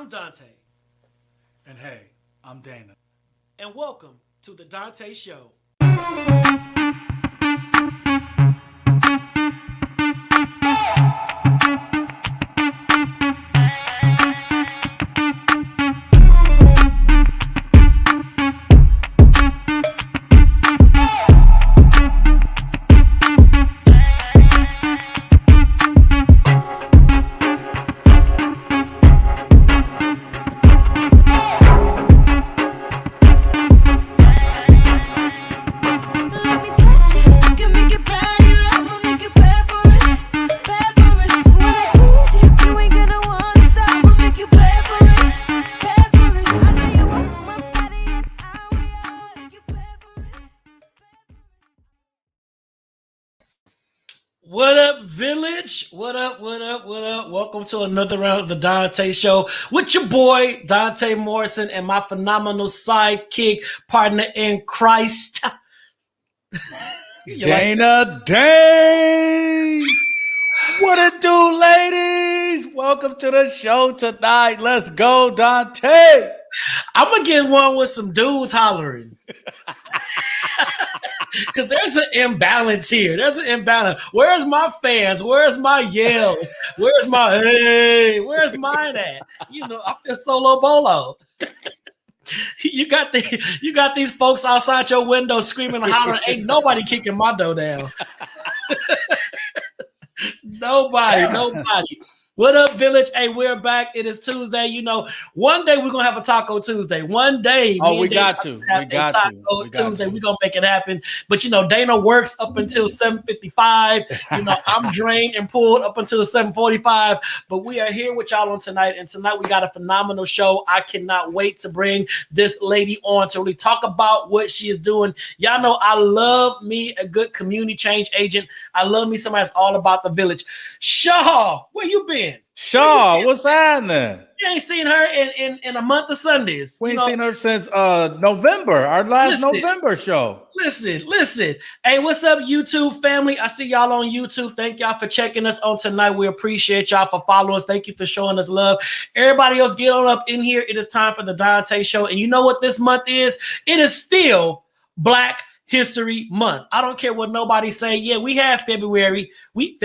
I'm Dante, And hey, I'm Dana. and welcome to the Dante Show. What up, Village? What up, what up, what up? Welcome to another round of the Dante Show with your boy, Dante Morrison, and my phenomenal sidekick, partner in Christ. Dana Day! What it do, ladies? Welcome to the show tonight. Let's go, Dante! I'm going to get one with some dudes hollering. Because there's an imbalance here. There's an imbalance. Where's my fans? Where's my yells? Where's my hey? Where's mine at? You know, I'm just solo bolo. You got these folks outside your window screaming and hollering. Ain't nobody kicking my door down. Nobody. What up, Village? Hey, we're back. It is Tuesday. You know, one day we're gonna have a Taco Tuesday. One day. We got to. Tuesday. We're gonna make it happen. But you know, Dana works up until 7:55. You know, I'm drained and pulled up until 7:45. But we are here with y'all on tonight, and tonight we got a phenomenal show. I cannot wait to bring this lady on to really talk about what she is doing. Y'all know I love me a good community change agent. I love me somebody that's all about the village. Shaw, where you been? Shaw, what's happening? You ain't seen her in a month of Sundays. We ain't seen her since November, our last Listen. November show. Listen. Hey, what's up, YouTube family? I see y'all on YouTube. Thank y'all for checking us on tonight. We appreciate y'all for following us. Thank you for showing us love. Everybody else, get on up in here. It is time for the Dante Show. And you know what this month is? It is still Black History Month. I don't care what nobody say. Yeah, we had February. We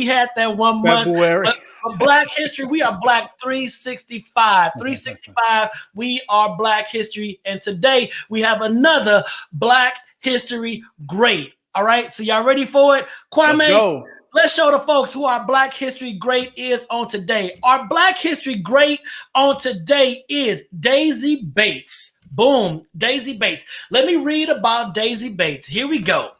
had that one month. But Black History, we are Black 365. 365, we are Black History. And today we have another Black History great. All right, so y'all ready for it? Kwame, let's show the folks who our Black History great is on today. Our Black History great on today is Daisy Bates. Boom, Daisy Bates. Let me read about Daisy Bates. Here we go.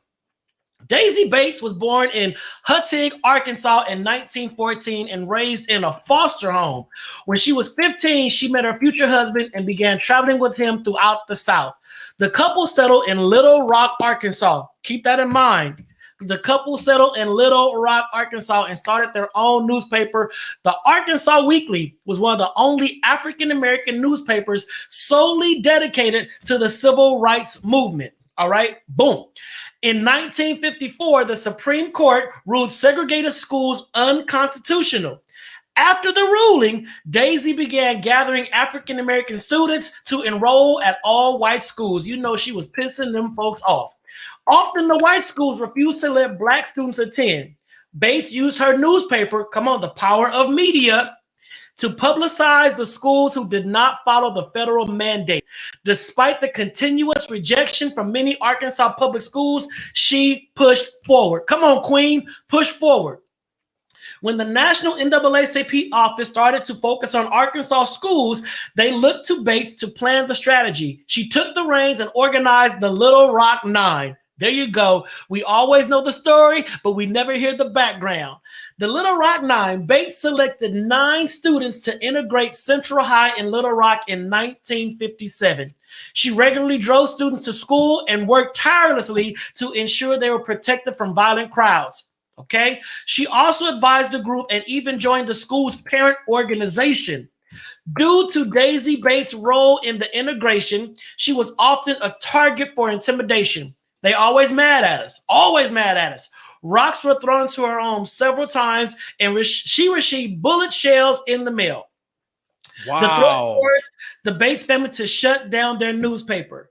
Daisy Bates was born in Huttig, Arkansas in 1914 and raised in a foster home. When she was 15, she met her future husband and began traveling with him throughout the South. The couple settled in Little Rock, Arkansas. Keep that in mind. The couple settled in Little Rock, Arkansas and started their own newspaper. The Arkansas Weekly was one of the only African-American newspapers solely dedicated to the civil rights movement. All right, boom. In 1954, the Supreme Court ruled segregated schools unconstitutional. After the ruling, Daisy began gathering African-American students to enroll at all white schools. You know, she was pissing them folks off. Often the white schools refused to let Black students attend. Bates used her newspaper, the power of media, to publicize the schools who did not follow the federal mandate. Despite the continuous rejection from many Arkansas public schools, she pushed forward. Come on, Queen, push forward. When the National NAACP office started to focus on Arkansas schools, they looked to Bates to plan the strategy. She took the reins and organized the Little Rock Nine. There you go. We always know the story, but we never hear the background. The Little Rock Nine, Bates selected 9 students to integrate Central High in Little Rock in 1957. She regularly drove students to school and worked tirelessly to ensure they were protected from violent crowds. Okay. She also advised the group and even joined the school's parent organization. Due to Daisy Bates' role in the integration, she was often a target for intimidation. They always mad at us. Rocks were thrown to her home several times, and she received bullet shells in the mail. The threats Wow. forced the Bates family to shut down their newspaper.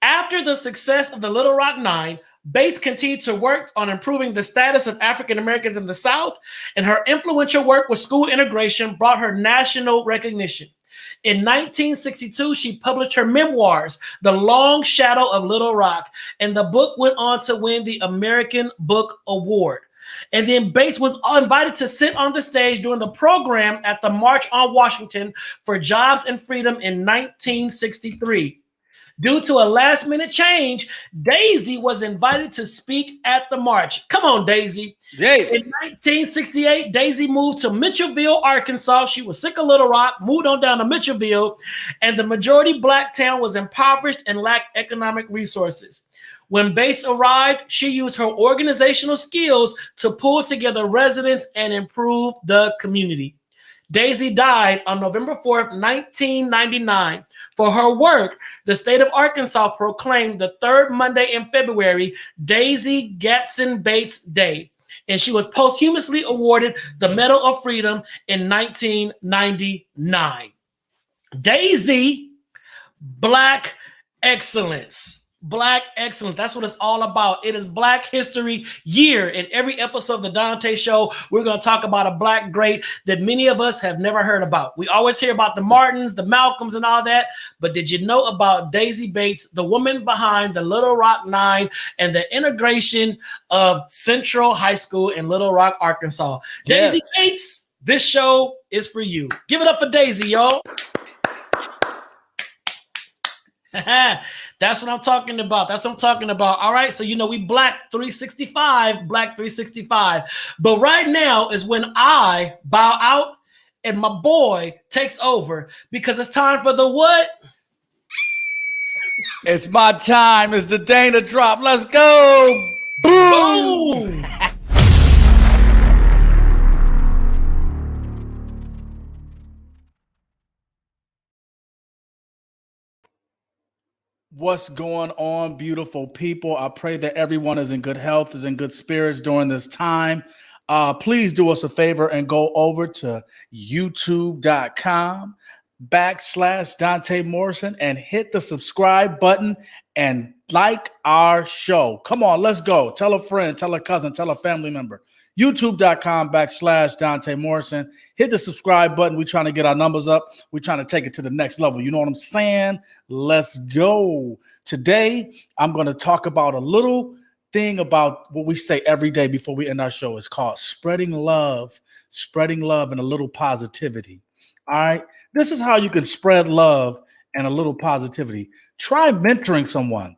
After the success of the Little Rock Nine, Bates continued to work on improving the status of African Americans in the South, and her influential work with school integration brought her national recognition. In 1962, she published her memoirs, The Long Shadow of Little Rock, and the book went on to win the American Book Award. And then Bates was invited to sit on the stage during the program at the March on Washington for Jobs and Freedom in 1963. Due to a last-minute change, Daisy was invited to speak at the march. Come on, Daisy. Yay. In 1968, Daisy moved to Mitchellville, Arkansas. She was sick of Little Rock, moved on down to Mitchellville, and the majority Black town was impoverished and lacked economic resources. When Bates arrived, she used her organizational skills to pull together residents and improve the community. Daisy died on November 4th, 1999. For her work, the state of Arkansas proclaimed the third Monday in February Daisy Gatson Bates Day, and she was posthumously awarded the Medal of Freedom in 1999. Daisy, Black excellence. Black excellence. That's what it's all about. It is Black History Year. In every episode of the Dante Show, we're going to talk about a Black great that many of us have never heard about. We always hear about the Martins, the Malcolms, and all that. But did you know about Daisy Bates, the woman behind the Little Rock Nine and the integration of Central High School in Little Rock, Arkansas? Yes. Daisy Bates, this show is for you. Give it up for Daisy, y'all. That's what I'm talking about. That's what I'm talking about. All right. So, we Black 365, Black 365. But right now is when I bow out and my boy takes over because it's time for the what? It's my time. It's the Dana drop. Let's go. Boom. Boom. What's going on, beautiful people? I pray that everyone is in good health, is in good spirits during this time. Please do us a favor and go over to youtube.com/Donta Morrison and hit the subscribe button and like our show. Come on, let's go. Tell a friend, tell a cousin, tell a family member. youtube.com/Donta Morrison. Hit the subscribe button. We're trying to get our numbers up. We're trying to take it to the next level. You know what I'm saying? Let's go. Today, I'm going to talk about a little thing about what we say every day before we end our show. It's called spreading love and a little positivity. All right. This is how you can spread love and a little positivity. Try mentoring someone.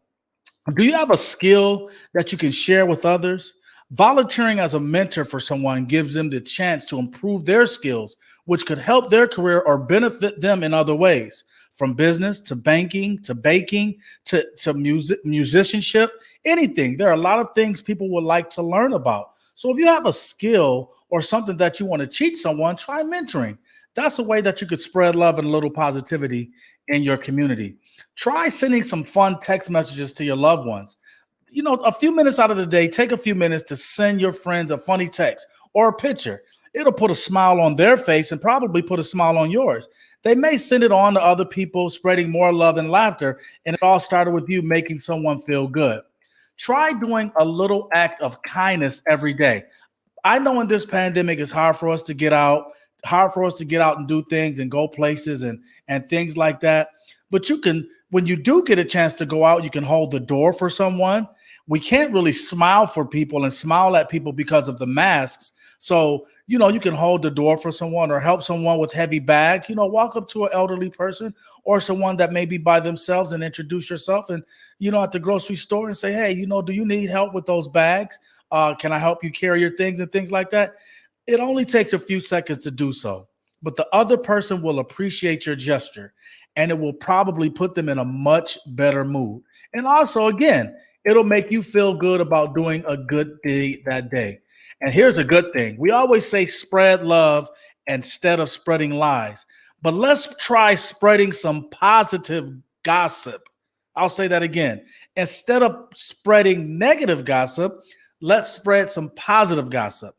Do you have a skill that you can share with others? Volunteering as a mentor for someone gives them the chance to improve their skills, which could help their career or benefit them in other ways, from business to banking to baking to musicianship, anything. There are a lot of things people would like to learn about. So if you have a skill or something that you want to teach someone, try mentoring. That's a way that you could spread love and a little positivity in your community. Try sending some fun text messages to your loved ones. A few minutes out of the day, take a few minutes to send your friends a funny text or a picture. It'll put a smile on their face and probably put a smile on yours. They may send it on to other people, spreading more love and laughter, and it all started with you making someone feel good. Try doing a little act of kindness every day. I know in this pandemic, it's hard for us to get out and do things and go places and things like that. But you can, when you do get a chance to go out, you can hold the door for someone. We can't really smile for people and smile at people because of the masks. So, you can hold the door for someone or help someone with heavy bag, walk up to an elderly person or someone that may be by themselves and introduce yourself and, at the grocery store and say, hey, do you need help with those bags? Can I help you carry your things and things like that? It only takes a few seconds to do so, but the other person will appreciate your gesture and it will probably put them in a much better mood. And also, again, it'll make you feel good about doing a good deed that day. And here's a good thing. We always say spread love instead of spreading lies, but let's try spreading some positive gossip. I'll say that again. Instead of spreading negative gossip, let's spread some positive gossip.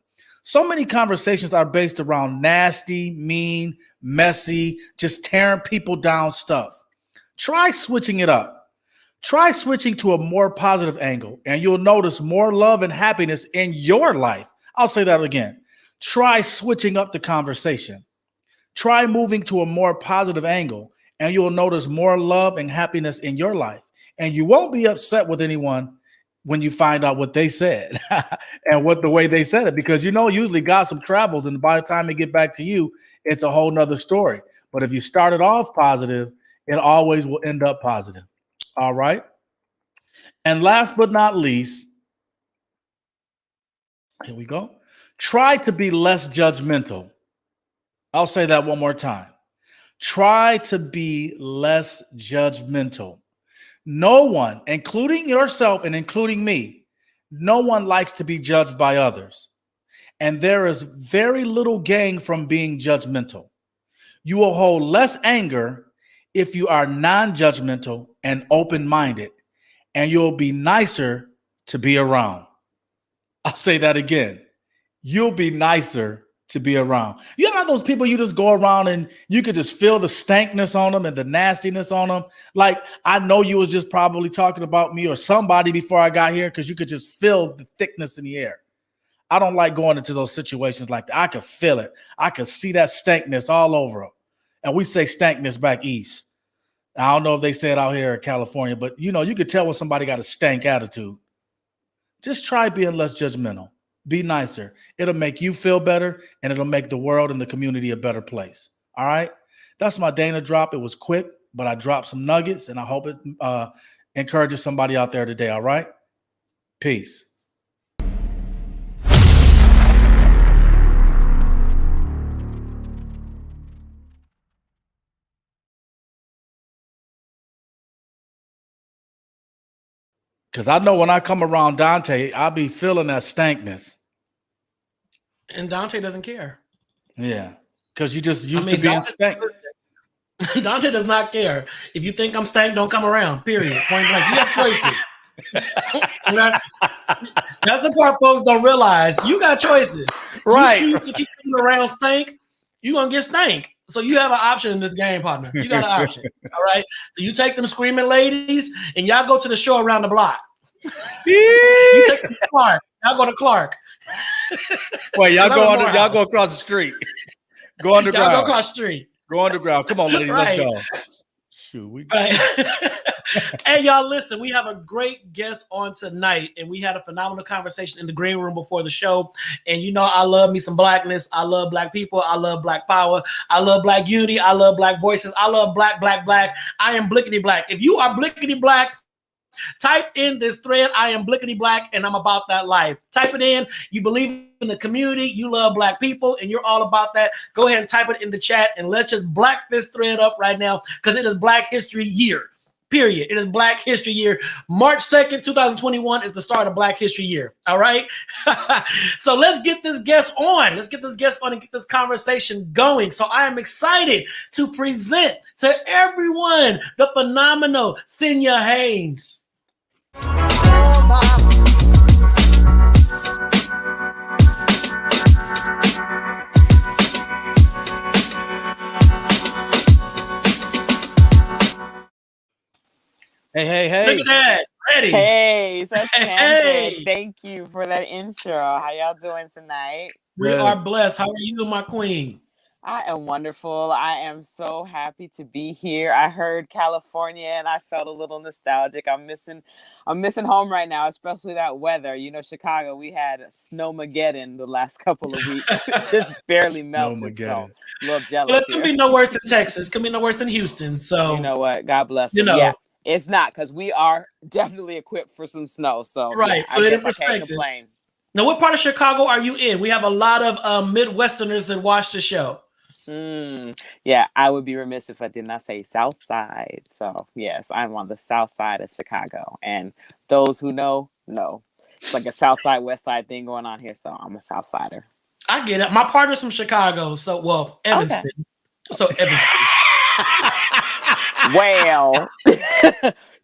So many conversations are based around nasty, mean, messy, just tearing people down stuff. Try switching it up. Try switching to a more positive angle, and you'll notice more love and happiness in your life. I'll say that again. Try switching up the conversation. Try moving to a more positive angle, and you'll notice more love and happiness in your life. And you won't be upset with anyone when you find out what they said and what the way they said it, because usually gossip travels, and by the time they get back to you, it's a whole nother story. But if you started off positive, it always will end up positive. All right. And last but not least, here we go. Try to be less judgmental. I'll say that one more time. Try to be less judgmental. No one, including yourself and including me, no one likes to be judged by others. And there is very little gain from being judgmental. You will hold less anger if you are non-judgmental and open-minded, and you'll be nicer to be around. I'll say that again. You'll be nicer to be around. You ever have those people you just go around and you could just feel the stankness on them and the nastiness on them? Like, I know you was just probably talking about me or somebody before I got here, because you could just feel the thickness in the air. I don't like going into those situations like that. I could feel it. I could see that stankness all over them. And we say stankness back east. I don't know if they say it out here in California, but you could tell when somebody got a stank attitude. Just try being less judgmental. Be nicer. It'll make you feel better, and it'll make the world and the community a better place. All right? That's my Dana drop. It was quick, but I dropped some nuggets, and I hope it encourages somebody out there today. All right? Peace. Because I know when I come around Dante, I'll be feeling that stankness. And Dante doesn't care. Yeah. Because you just used to being stank. Dante does not care. If you think I'm stank, don't come around. Period. Point blank. You have choices. That's the part folks don't realize. You got choices. Right. You choose to keep coming around stank, you're going to get stank. So you have an option in this game, partner. You got an option. All right. So you take them screaming ladies and y'all go to the show around the block. You take them to Clark. Y'all go to Clark. Wait, y'all go across the street. Go underground. Y'all go across the street. Go underground. Come on, ladies. Right. Let's go. Shoot, Hey, y'all, listen, we have a great guest on tonight, and we had a phenomenal conversation in the green room before the show. And I love me some blackness. I love black people. I love black power. I love black unity. I love black voices. I love black, black, black. I am blickety black. If you are blickety black, type in this thread, I am blickety black, and I'm about that life. Type it in. You believe in the community, you love black people, and you're all about that. Go ahead and type it in the chat, and let's just black this thread up right now, because it is Black History Year. Period. It is Black History Year. March 2nd, 2021 is the start of Black History Year. All right. So let's get this guest on. Let's get this guest on and get this conversation going. So I am excited to present to everyone the phenomenal Senyah Haynes. Hey. Look at that. Ready. Hey, such Hey. Thank you for that intro. How y'all doing tonight? We are blessed. How are you, my queen? I am wonderful. I am so happy to be here. I heard California and I felt a little nostalgic. I'm missing home right now, especially that weather. Chicago, we had Snowmageddon the last couple of weeks. Just barely melted. So a little jealous. Well, it could be no worse than Texas. It could be no worse than Houston. So you know what? God bless them. Yeah, it's not, because we are definitely equipped for some snow. So right, yeah, put it in I perspective. can't complain. Now, what part of Chicago are you in? We have a lot of Midwesterners that watch the show. Yeah, I would be remiss if I did not say South Side. So yes, I'm on the South Side of Chicago, and those who know. It's like a South Side, West Side thing going on here. So I'm a South Sider. I get it. My partner's from Chicago, so Evanston. Okay. So Evanston. Well,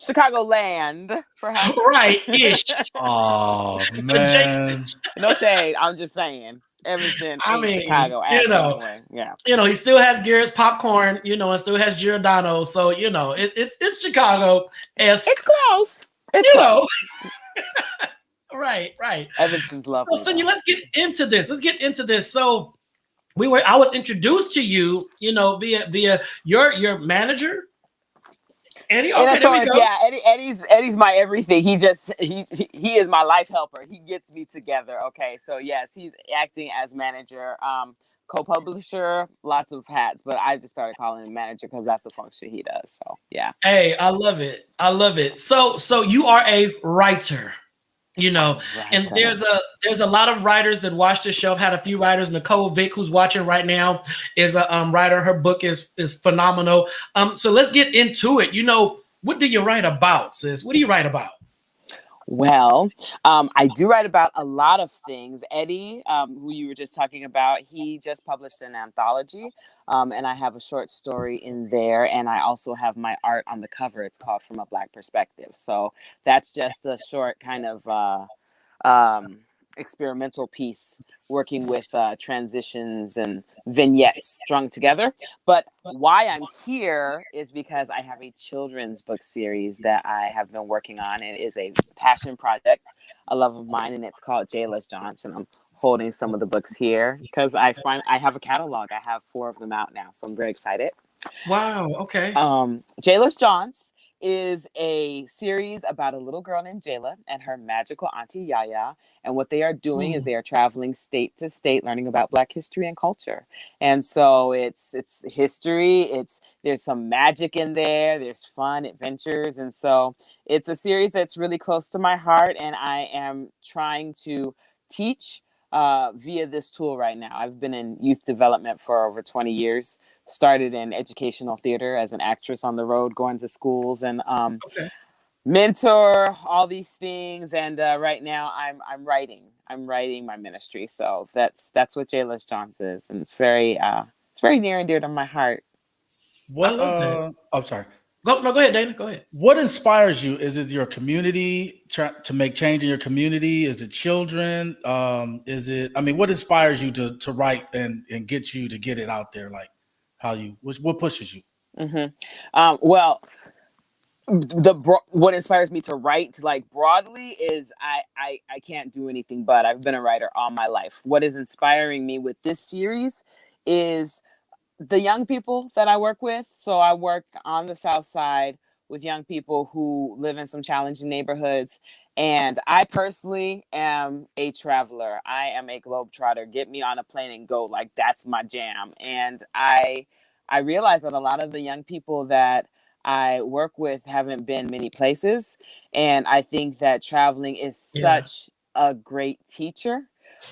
Chicagoland, perhaps. Right, ish. Oh man. Adjacent. No shade. I'm just saying. Evanston I ain't mean, Chicago as anyway. Yeah. He still has Garrett's popcorn, and still has Giordano's. So, it's Chicago. It's close. It's you close. know, right. Evanston's lovely. So, Senyah, let's get into this. So, I was introduced to you, via your manager. Eddie, okay, there we go. Yeah, Eddie's my everything. He is my life helper. He gets me together. Okay, so yes, he's acting as manager, co-publisher, lots of hats, but I just started calling him manager because that's the function he does. So yeah. Hey, I love it. So you are a writer. And there's a lot of writers that watch this show. I've had a few writers. Nicole Vick, who's watching right now, is a writer. Her book is phenomenal. So let's get into it. What do you write about, sis? What do you write about? Well, I do write about a lot of things. Eddie, who you were just talking about, he just published an anthology, and I have a short story in there, and I also have my art on the cover. It's called From a Black Perspective. So that's just a short kind of experimental piece working with transitions and vignettes strung together. But why I'm here is because I have a children's book series that I have been working on. It is a passion project, a love of mine, and it's called J-Less Johnson. I'm holding some of the books here because I have a catalog. I have 4 of them out now, so I'm very excited. Wow. Okay. J-Less Johns is a series about a little girl named Jayla and her magical auntie Yaya. And what they are doing is they are traveling state to state, learning about Black history and culture. And so it's history. There's some magic in there. There's fun adventures. And so it's a series that's really close to my heart. And I am trying to teach via this tool right now. I've been in youth development for over 20 years. Started in educational theater as an actress on the road, going to schools and mentor all these things. And right now I'm writing my ministry. So that's what J-Less Johnson is, and it's very near and dear to my heart. What? I'm sorry. Go ahead, Dana. Go ahead. What inspires you? Is it your community to make change in your community? Is it children? What inspires you to write and get you to get it out there? Like what pushes you? Mm-hmm. Well, what inspires me to write like broadly is I can't do anything but I've been a writer all my life. What is inspiring me with this series is the young people that I work with. So I work on the South Side with young people who live in some challenging neighborhoods. And I personally am a traveler. I am a globetrotter. Get me on a plane and go. Like, that's my jam. And I realize that a lot of the young people that I work with haven't been many places. And I think that traveling is such a great teacher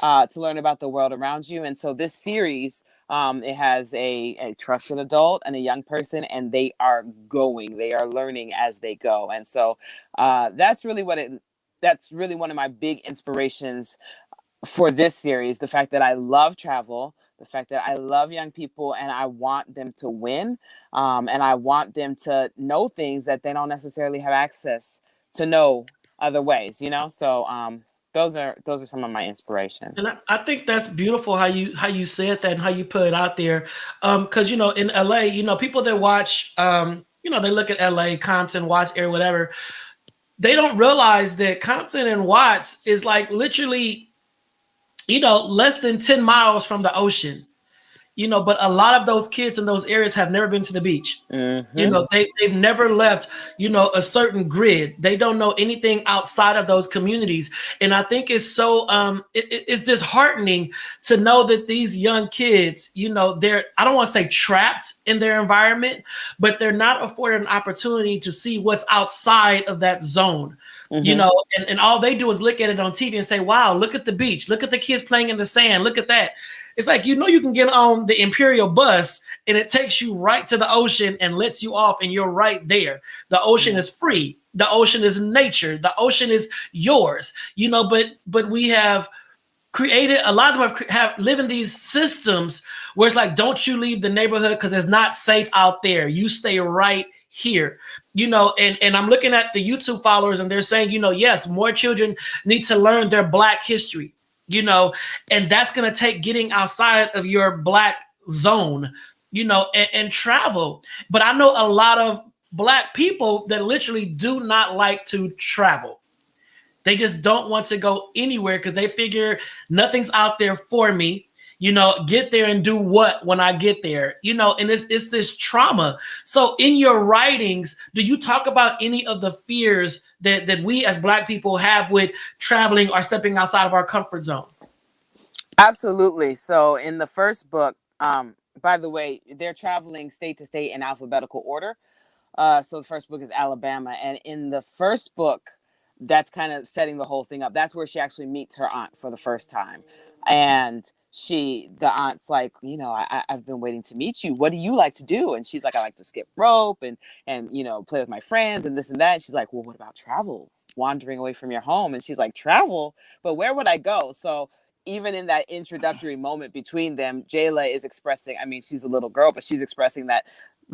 to learn about the world around you. And so this series, it has a trusted adult and a young person, and they are learning as they go. And so that's really one of my big inspirations for this series. The fact that I love travel, the fact that I love young people, and I want them to win. And I want them to know things that they don't necessarily have access to know other ways, So those are some of my inspirations. And I think that's beautiful how you said that and how you put it out there. Because in LA, people that watch, they look at LA, Compton, Watts area, whatever. They don't realize that Compton and Watts is like literally, less than 10 miles from the ocean. But a lot of those kids in those areas have never been to the beach. Mm-hmm. They've never left, a certain grid. They don't know anything outside of those communities. And I think it's so, it's disheartening to know that these young kids, they're, I don't want to say trapped in their environment, but they're not afforded an opportunity to see what's outside of that zone. Mm-hmm. And all they do is look at it on TV and say, wow, look at the beach. Look at the kids playing in the sand. Look at that. It's like, you can get on the Imperial bus and it takes you right to the ocean and lets you off and you're right there. The ocean is free. The ocean is nature. The ocean is yours, but we have created, a lot of them have live in these systems where it's like, don't you leave the neighborhood because it's not safe out there. You stay right here, and I'm looking at the YouTube followers and they're saying, yes, more children need to learn their Black history. you know, and that's going to take getting outside of your Black zone, you know, and travel. But I know a lot of Black people that literally do not like to travel. They just don't want to go anywhere because they figure nothing's out there for me. You know, get there and do what when I get there, you know, and it's this trauma. So in your writings, do you talk about any of the fears that we as Black people have with traveling or stepping outside of our comfort zone? Absolutely. So in the first book, by the way, they're traveling state to state in alphabetical order. So the first book is Alabama. And in the first book, that's kind of setting the whole thing up. That's where she actually meets her aunt for the first time. And the aunt's like, you know, I've been waiting to meet you. What do you like to do? And she's like, I like to skip rope and, you know, play with my friends and this and that. And she's like, well, what about travel? Wandering away from your home? And she's like, travel? But where would I go? So even in that introductory moment between them, Jayla is expressing, I mean, she's a little girl, but she's expressing that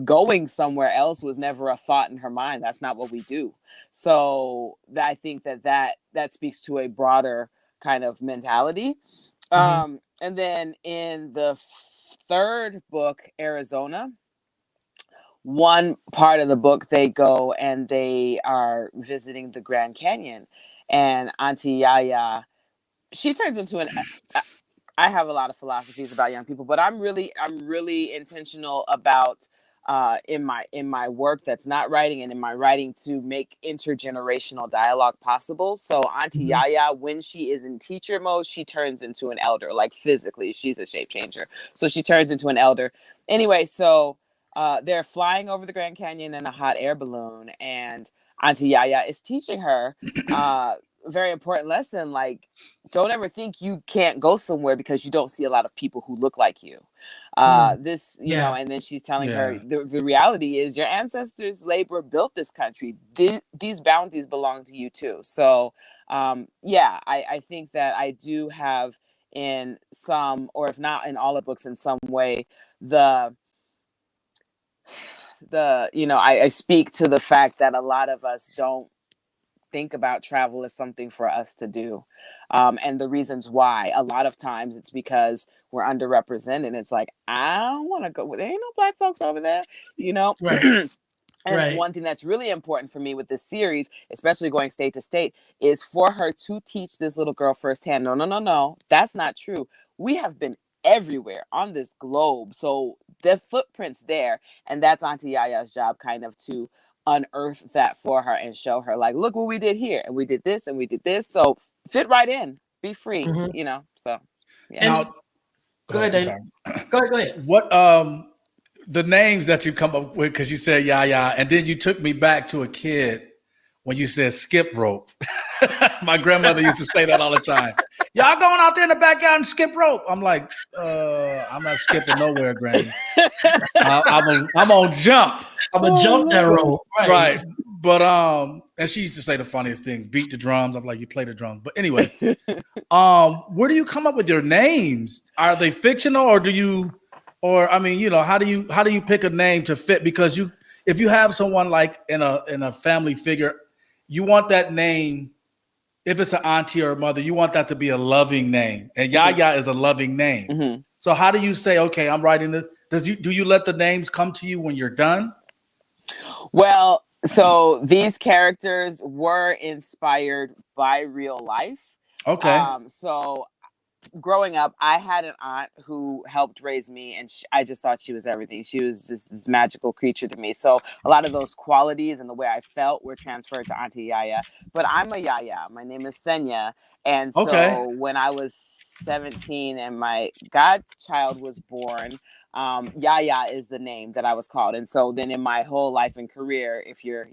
going somewhere else was never a thought in her mind. That's not what we do. So I think that speaks to a broader kind of mentality. And then in the third book, Arizona, one part of the book, they go and they are visiting the Grand Canyon, and Auntie Yaya, she turns into an, I have a lot of philosophies about young people, but I'm really intentional about in my work that's not writing and in my writing to make intergenerational dialogue possible. So Auntie Yaya, when she is in teacher mode, she turns into an elder, like physically. She's a shape changer. So she turns into an elder. Anyway, so they're flying over the Grand Canyon in a hot air balloon, and Auntie Yaya is teaching her very important lesson, like, don't ever think you can't go somewhere because you don't see a lot of people who look like you. This, you know, and then she's telling her the reality is your ancestors' labor built this country. These bounties belong to you too. So I think that I do have in some, or if not in all the books in some way, you know, I speak to the fact that a lot of us don't think about travel as something for us to do. And the reasons why, a lot of times it's because we're underrepresented. It's like, I don't want to go, there ain't no Black folks over there, you know? Right. And one thing that's really important for me with this series, especially going state to state, is for her to teach this little girl firsthand, no, that's not true. We have been everywhere on this globe. So the footprint's there. And that's Auntie Yaya's job, kind of to unearth that for her and show her, like, look what we did here, and we did this and we did this. So fit right in, be free, you know. So yeah. Now, go ahead. Go ahead. What the names that you come up with, because you said Yaya, and then you took me back to a kid when you said skip rope. My grandmother used to say that all the time. Y'all going out there in the backyard and skip rope? I'm like, I'm not skipping nowhere, Granny. I'm on jump. I'm gonna jump that rope. Right. But and she used to say the funniest things, beat the drums. I'm like, you play the drums. But anyway, where do you come up with your names? Are they fictional, or do you, or I mean, you know, how do you pick a name to fit? Because if you have someone like in a family figure, you want that name. If it's an auntie or a mother, you want that to be a loving name, and Yaya is a loving name. So how do you say, okay, I'm writing this? Do you let the names come to you when you're done? Well, so these characters were inspired by real life. Okay. So growing up, I had an aunt who helped raise me, and I just thought she was everything. She was just this magical creature to me. So a lot of those qualities and the way I felt were transferred to Auntie Yaya. But I'm a Yaya. My name is Senyah. And so when I was 17 and my godchild was born, Yaya is the name that I was called. And so then in my whole life and career, if you're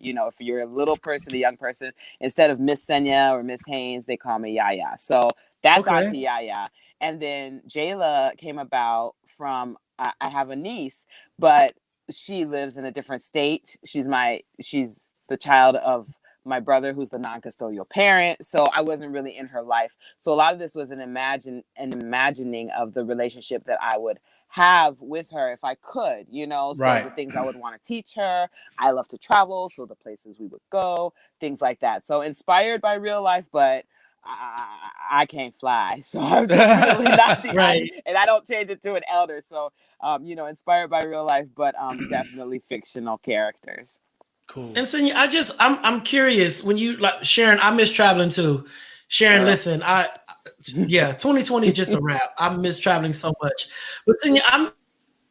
a little person, a young person, instead of Miss Senyah or Miss Haynes, they call me Yaya. So that's Auntie Yaya. And then Jayla came about from, I have a niece, but she lives in a different state. She's the child of my brother, who's the non-custodial parent. So I wasn't really in her life. So a lot of this was an imagining of the relationship that I would have with her if I could, you know, so the things I would want to teach her. I love to travel, so the places we would go, things like that. So inspired by real life, but I can't fly, so I'm definitely not the Right. and I don't change it to an elder. So, inspired by real life, but definitely fictional characters. Cool. And Senyah, I'm curious when you like Sharon. I miss traveling too. Sharon, Girl. listen, 2020 is just a wrap. I miss traveling so much. But Senyah,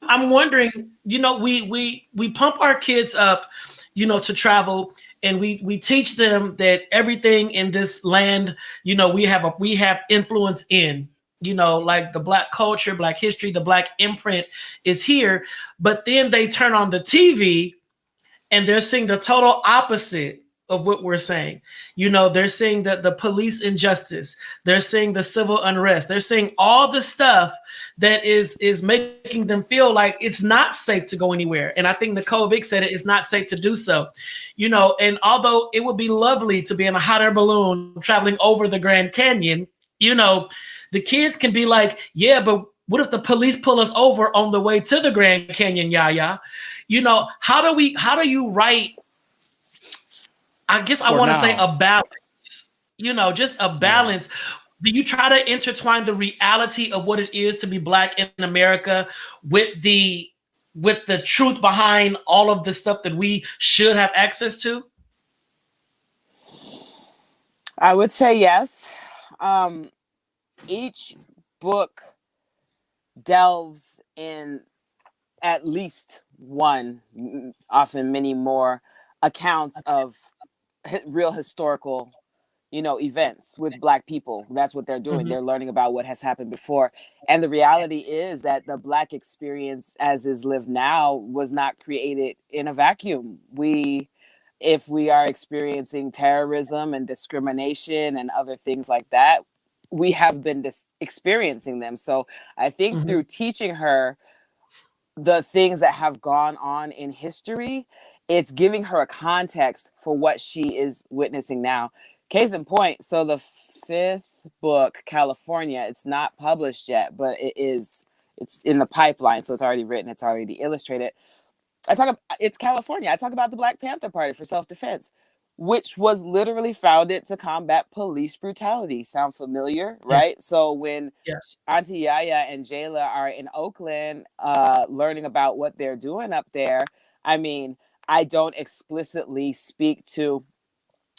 I'm wondering, we pump our kids up, to travel, and we teach them that everything in this land, we have influence in, like the Black culture, Black history, the Black imprint is here. But then they turn on the TV and they're seeing the total opposite of what we're saying. They're seeing the police injustice. They're seeing the civil unrest. They're seeing all the stuff that is making them feel like it's not safe to go anywhere. And I think Nicole Vick said it's not safe to do so. And although it would be lovely to be in a hot air balloon traveling over the Grand Canyon, the kids can be like, yeah, but what if the police pull us over on the way to the Grand Canyon, Yaya? How do you write, I guess I want to say a balance, just a balance. Yeah. Do you try to intertwine the reality of what it is to be Black in America with the truth behind all of the stuff that we should have access to? I would say yes. Each book delves in at least one, often many more, accounts of real historical, events with Black people. That's what they're doing. Mm-hmm. They're learning about what has happened before. And the reality is that the Black experience as is lived now was not created in a vacuum. If we are experiencing terrorism and discrimination and other things like that, we have been experiencing them. So I think mm-hmm. through teaching her the things that have gone on in history, it's giving her a context for what she is witnessing now. Case in point, so the 5th book, California, it's not published yet, but it's in the pipeline. So it's already written, it's already illustrated. It's California. I talk about the Black Panther Party for self-defense, which was literally founded to combat police brutality. Sound familiar, right? Yeah. So when Auntie Yaya and Jayla are in Oakland learning about what they're doing up there, I mean, I don't explicitly speak to,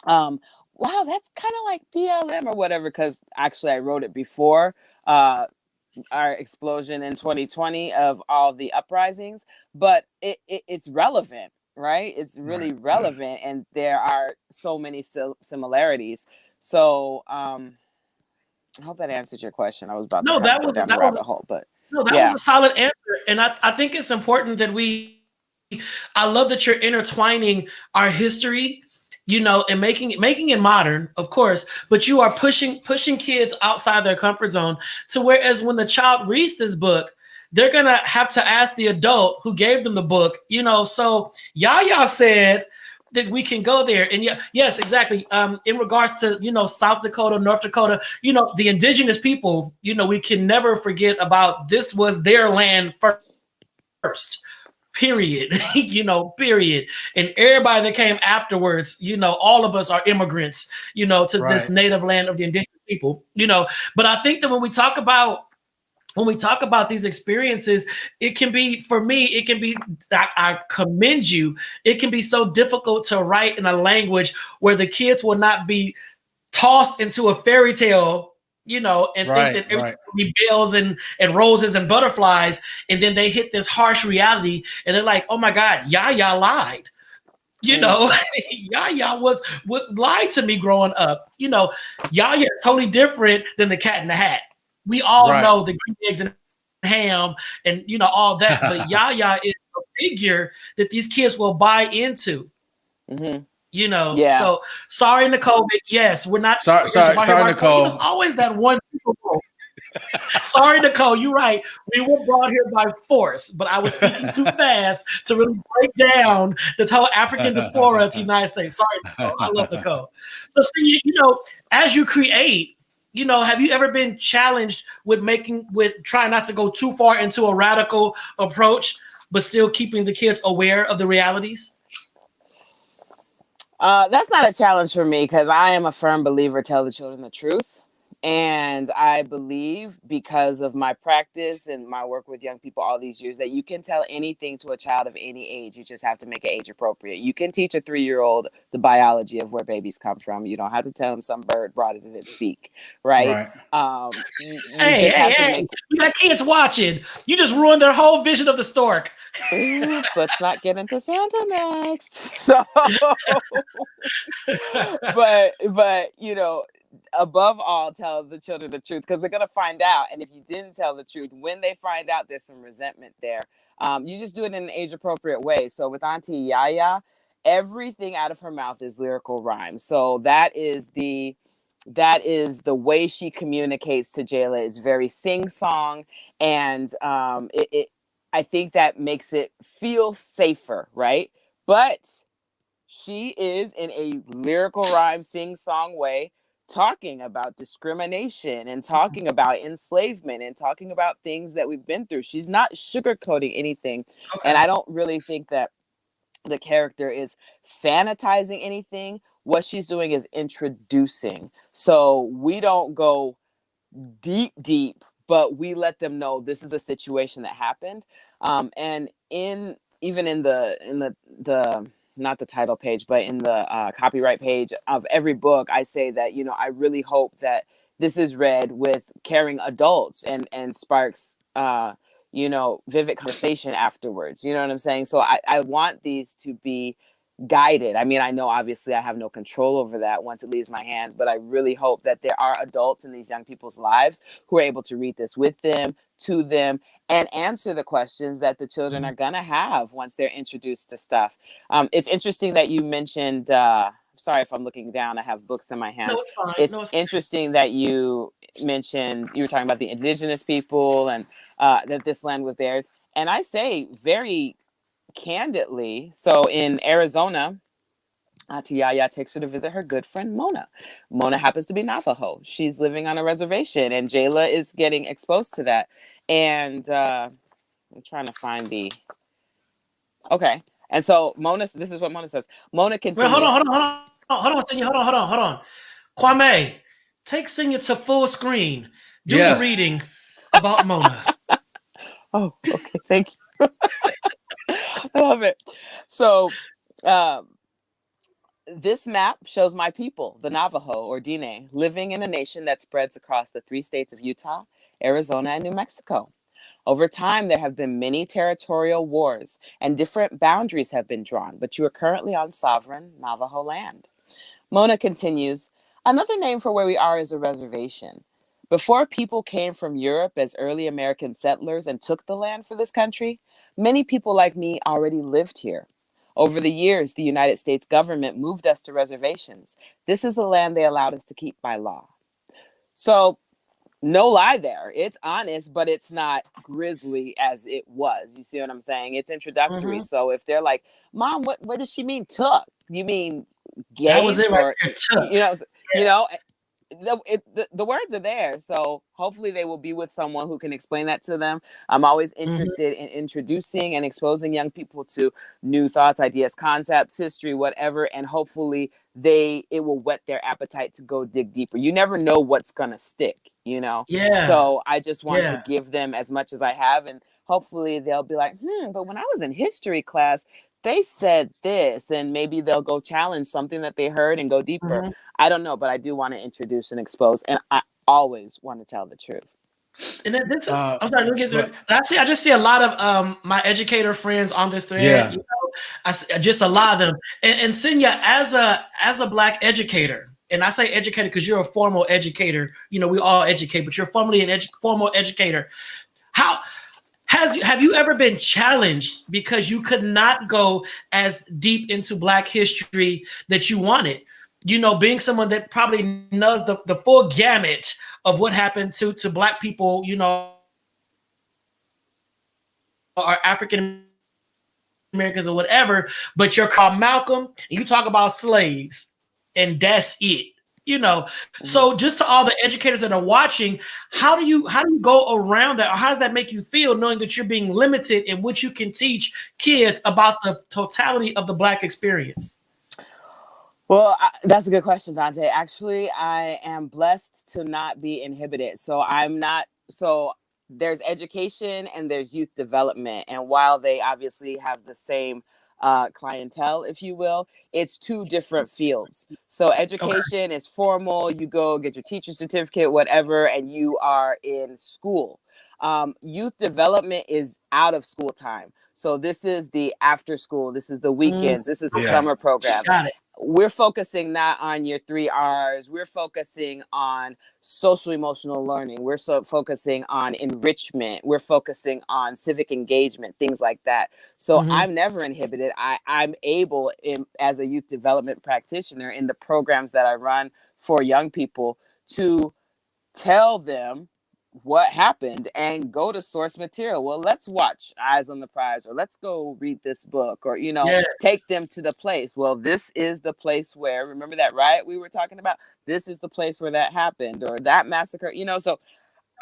wow, that's kind of like BLM or whatever, because actually I wrote it before our explosion in 2020 of all the uprisings, but it's relevant. Right? It's really relevant, and there are so many similarities. So I hope that answered your question. I was about to go down the rabbit hole, but that was a solid answer. And I think it's important that I love that you're intertwining our history, and making it modern, of course, but you are pushing kids outside their comfort zone to whereas when the child reads this book, they're going to have to ask the adult who gave them the book, so Yaya said that we can go there. And yes, exactly. In regards to, South Dakota, North Dakota, the indigenous people, we can never forget about this was their land first, period, period. And everybody that came afterwards, all of us are immigrants, to this native land of the indigenous people, but I think that when we talk about these experiences, it can be, I commend you. It can be so difficult to write in a language where the kids will not be tossed into a fairy tale, and think that everything will be bells and roses and butterflies. And then they hit this harsh reality and they're like, oh my God, Yaya lied. Yaya was lied to me growing up. Yaya totally different than the Cat in the Hat. We all know the green eggs and ham and, all that. But Yaya is a figure that these kids will buy into. Mm-hmm. So sorry, Nicole. But yes, we're not. Sorry, Nicole. There's always that one. Sorry, Nicole. You're right. We were brought here by force, but I was speaking too fast to really break down the whole African diaspora to the United States. Sorry, Nicole. I love Nicole. So, as you create, have you ever been challenged with trying not to go too far into a radical approach, but still keeping the kids aware of the realities? That's not a challenge for me because I am a firm believer, tell the children the truth. And I believe, because of my practice and my work with young people all these years, that you can tell anything to a child of any age. You just have to make it age appropriate. You can teach a 3-year-old the biology of where babies come from. You don't have to tell them some bird brought it in its beak, right? You Hey, just have to make it. You got kids watching. You just ruined their whole vision of the stork. Oops, let's not get into Santa next. So, but you know, above all, tell the children the truth because they're gonna find out. And if you didn't tell the truth, when they find out, there's some resentment there. You just do it in an age-appropriate way. So with Auntie Yaya, everything out of her mouth is lyrical rhyme. So that is the way she communicates to Jayla. It's very sing-song, and I think that makes it feel safer, right? But she is in a lyrical rhyme, sing-song way talking about discrimination and talking about enslavement and talking about things that we've been through. She's not sugarcoating anything. Okay. And I don't really think that the character is sanitizing anything. What she's doing is introducing. So we don't go deep, but we let them know this is a situation that happened. And even in the not the title page, but in the copyright page of every book, I say that, you know, I really hope that this is read with caring adults and sparks, you know, vivid conversation afterwards. You know what I'm saying? So I want these to be guided. I mean, I know obviously I have no control over that once it leaves my hands, but I really hope that there are adults in these young people's lives who are able to read this with them, to them, and answer the questions that the children are gonna have once they're introduced to stuff. It's interesting that you mentioned, sorry if I'm looking down, I have books in my hand. No, it's fine. It's interesting that you mentioned, you were talking about the indigenous people and that this land was theirs. And I say very candidly, so in Arizona, Auntie Yaya takes her to visit her good friend Mona. Mona happens to be Navajo. She's living on a reservation, and Jayla is getting exposed to that. And I'm trying to find the. Okay, and so Mona. This is what Mona says. Mona continues. Wait, hold on, Senyah, hold on. Kwame, take Senyah to full screen. Do the reading about Mona. Oh, okay, thank you. I love it. So, this map shows my people, the Navajo or Diné, living in a nation that spreads across the 3 states of Utah, Arizona, and New Mexico. Over time, there have been many territorial wars and different boundaries have been drawn, but you are currently on sovereign Navajo land. Mona continues, another name for where we are is a reservation. Before people came from Europe as early American settlers and took the land for this country, many people like me already lived here. Over the years, the United States government moved us to reservations. This is the land they allowed us to keep by law. So, no lie there. It's honest, but it's not grisly as it was. You see what I'm saying? It's introductory. So if they're like, Mom, what does she mean took? You mean gave? That was it right there, you know, the words are there. So hopefully they will be with someone who can explain that to them. I'm always interested in introducing and exposing young people to new thoughts, ideas, concepts, history, whatever. And hopefully it will whet their appetite to go dig deeper. You never know what's going to stick, you know? Yeah. So I just want to give them as much as I have. And hopefully they'll be like, but when I was in history class, they said this, and maybe they'll go challenge something that they heard and go deeper. I don't know, but I do want to introduce and expose, and I always want to tell the truth. And then this, I'm sorry, let me get through it. I just see a lot of my educator friends on this thread. Yeah. You know, I just a lot of them. And Senyah, as a Black educator, and I say educator because you're a formal educator. You know, we all educate, but you're formally an formal educator. Have you ever been challenged because you could not go as deep into Black history that you wanted? You know, being someone that probably knows the full gamut of what happened to Black people, you know, or African Americans or whatever, but you're called Malcolm and you talk about slaves and that's it. You know, so just to all the educators that are watching, how do you go around that, or how does that make you feel, knowing that you're being limited in what you can teach kids about the totality of the Black experience? Well, that's a good question, Dante. Actually, I am blessed to not be inhibited. So I'm not, so there's education and there's youth development. And while they obviously have the same clientele, if you will, it's two different fields. So education is formal, you go get your teacher certificate, whatever, and you are in school. Youth development is out of school time. So this is the after school, this is the weekends, this is the summer programs. Got it. We're focusing not on your 3 R's. We're focusing on social emotional learning. We're focusing on enrichment. We're focusing on civic engagement, things like that. So I'm never inhibited. I'm able, as a youth development practitioner in the programs that I run for young people, to tell them what happened and go to source material. Well, let's watch Eyes on the Prize, or let's go read this book, or, take them to the place. Well, this is the place where, remember that riot we were talking about? This is the place where that happened, or that massacre, so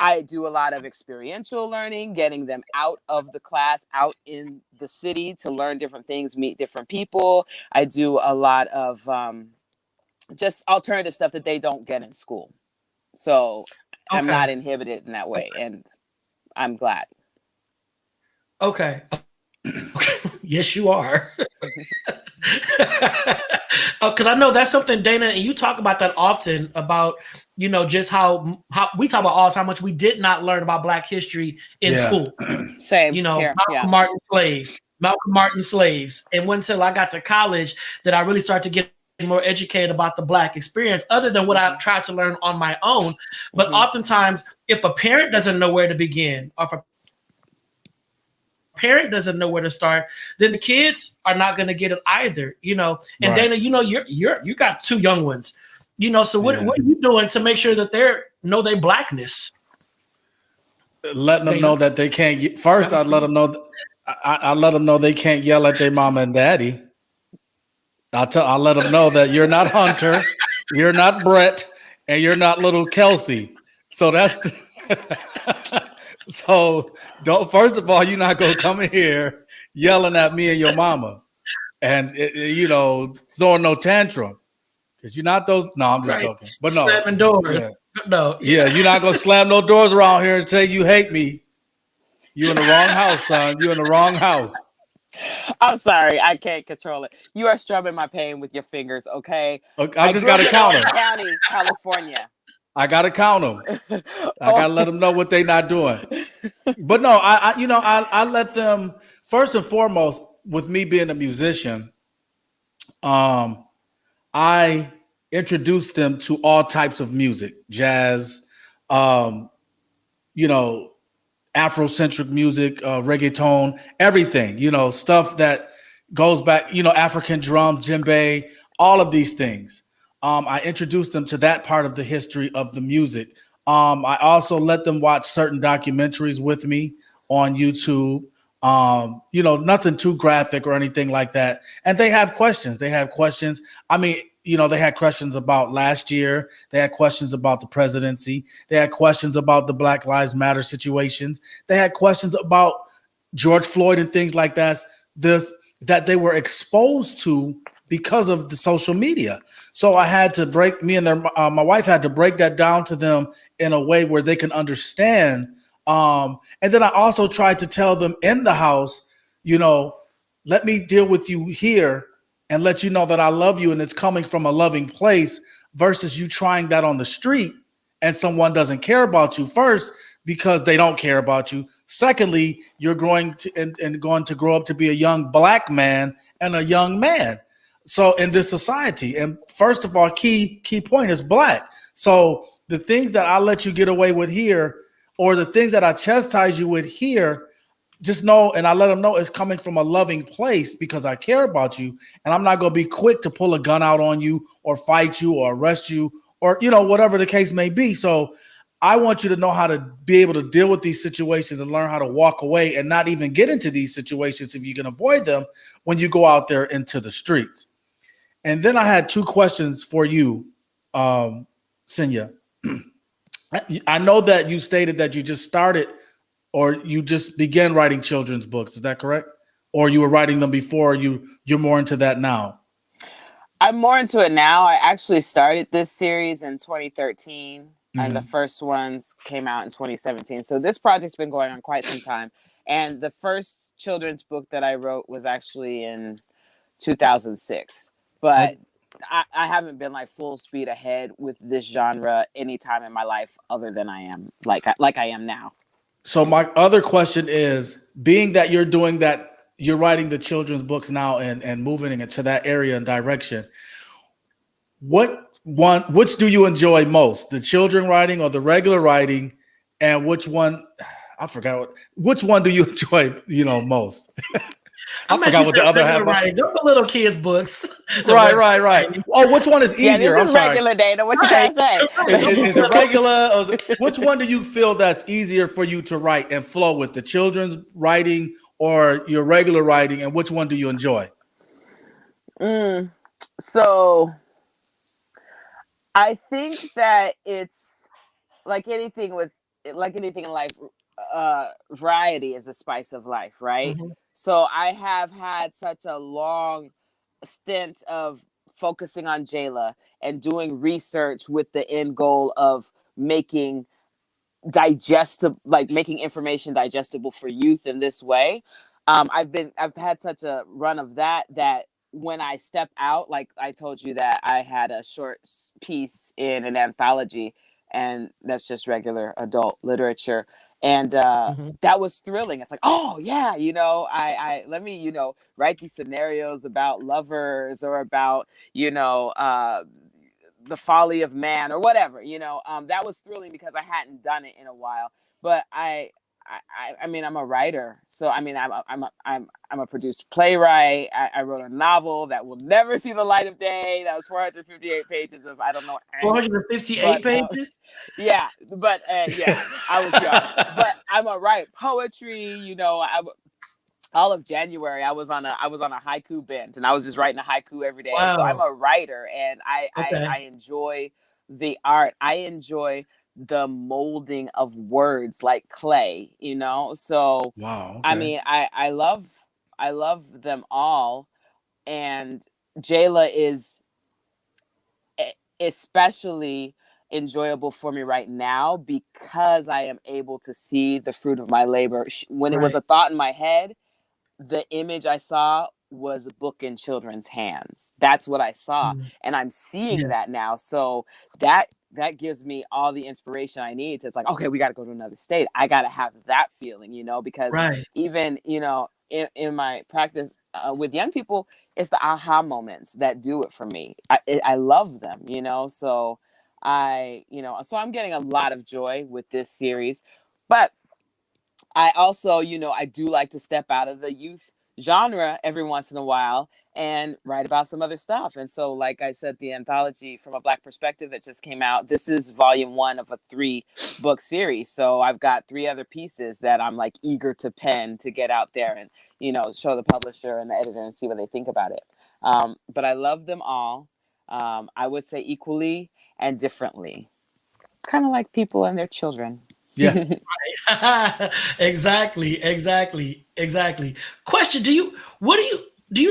I do a lot of experiential learning, getting them out of the class, out in the city to learn different things, meet different people. I do a lot of just alternative stuff that they don't get in school. So I'm not inhibited in that way, and I'm glad. Okay. Yes, you are. Because I know that's something, Dana, and you talk about that often, about just how we talk about all the time, much we did not learn about Black history in school. Same. Malcolm Martin slaves, and until I got to college that I really started to get more educated about the Black experience, other than what I tried to learn on my own. But oftentimes, if a parent doesn't know where to begin, or if a parent doesn't know where to start, then the kids are not going to get it either. And right. Dana, you got 2 young ones. So what are you doing to make sure that they know their Blackness? Letting them know that they can't. First, I let them know. I let them know they can't yell at their mama and daddy. I let them know that you're not Hunter, you're not Brett, and you're not little Kelsey. So that's so don't. First of all, you're not gonna come in here yelling at me and your mama, and throwing no tantrum, because you're not those. No, I'm just joking. But no, slamming doors. No, you're not gonna slam no doors around here and say you hate me. You in the wrong house, son. You in the wrong house. I'm sorry, I can't control it. You are strumming my pain with your fingers, okay? I just got to count them. County, California. I got to count them. I got to let them know what they're not doing. But no, I let them, first and foremost, with me being a musician, I introduced them to all types of music, jazz, Afrocentric music, reggaeton, everything, stuff that goes back, African drums, djembe, all of these things. I introduced them to that part of the history of the music. I also let them watch certain documentaries with me on YouTube. Nothing too graphic or anything like that. And they have questions. I mean, they had questions about last year. They had questions about the presidency. They had questions about the Black Lives Matter situations. They had questions about George Floyd and things like that. That they were exposed to because of the social media. So I had to my wife had to break that down to them in a way where they can understand. And then I also tried to tell them in the house, let me deal with you here and let you know that I love you and it's coming from a loving place, versus you trying that on the street and someone doesn't care about you. First, because they don't care about you. Secondly, you're going to grow up to be a young Black man and a young man. So in this society, and first of all, key point is Black. So the things that I let you get away with here, or the things that I chastise you with here, just know, and I let them know it's coming from a loving place because I care about you, and I'm not going to be quick to pull a gun out on you or fight you or arrest you or, whatever the case may be. So I want you to know how to be able to deal with these situations and learn how to walk away and not even get into these situations if you can avoid them when you go out there into the streets. And then I had 2 questions for you, Senyah. I know that you stated that you just started, or you just began writing children's books. Is that correct? Or you were writing them before, you're more into that now? I'm more into it now. I actually started this series in 2013, and the first ones came out in 2017. So this project's been going on quite some time. And the first children's book that I wrote was actually in 2006. But I haven't been like full speed ahead with this genre any time in my life other than I am like I am now. So my other question is, being that you're doing that, you're writing the children's books now and moving into that area and direction, which do you enjoy most, the children writing or the regular writing? And which one, I forgot which one do you enjoy, most? I forgot what the other half. Right, go for little kids' books. Right. Oh, which one is easier? I'm sorry. Regular Dana. What you trying to say? Is it regular? Or which one do you feel that's easier for you to write and flow with, the children's writing or your regular writing? And which one do you enjoy? So I think that it's like anything in life. Variety is the spice of life, right? Mm-hmm. So I have had such a long stint of focusing on Jayla and doing research with the end goal of making information digestible for youth in this way. I've had such a run of that when I step out, like I told you that I had a short piece in an anthology, and that's just regular adult literature. And that was thrilling. It's like, oh yeah, I let me, write these scenarios about lovers or about, the folly of man or whatever, that was thrilling because I hadn't done it in a while. But I mean, I'm a writer, so I mean, I'm a produced playwright. I wrote a novel that will never see the light of day. That was 458 pages of, I don't know, 458 pages. Yeah, but I was young. But I'm a write poetry. All of January, I was on a haiku binge, and I was just writing a haiku every day. Wow. So I'm a writer, and I enjoy the art. I enjoy the molding of words like clay, so wow, okay. I mean, I love them all, and Jayla is especially enjoyable for me right now because I am able to see the fruit of my labor. When it was a thought in my head, the image I saw was a book in children's hands. That's what I saw. And I'm seeing that now. So that gives me all the inspiration I need. It's like, okay, we got to go to another state. I got to have that feeling, because even, in my practice with young people, it's the aha moments that do it for me. I love them, so so I'm getting a lot of joy with this series. But I also, I do like to step out of the youth genre every once in a while and write about some other stuff. And so, like I said, the anthology From a Black Perspective that just came out, this is volume 1 of a 3-book series. So I've got 3 other pieces that I'm like eager to pen to get out there and, show the publisher and the editor and see what they think about it. But I love them all. I would say equally and differently, kind of like people and their children. Yeah. Exactly. Question: do you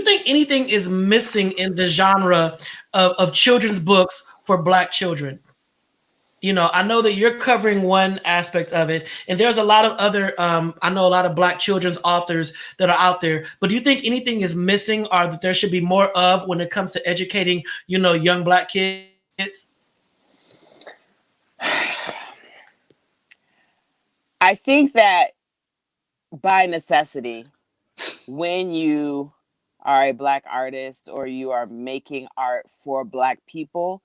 think anything is missing in the genre of children's books for Black children? I know that you're covering one aspect of it, and there's a lot of other, I know a lot of Black children's authors that are out there, but do you think anything is missing or that there should be more of when it comes to educating, young Black kids? I think that by necessity, when you are a Black artist or you are making art for Black people,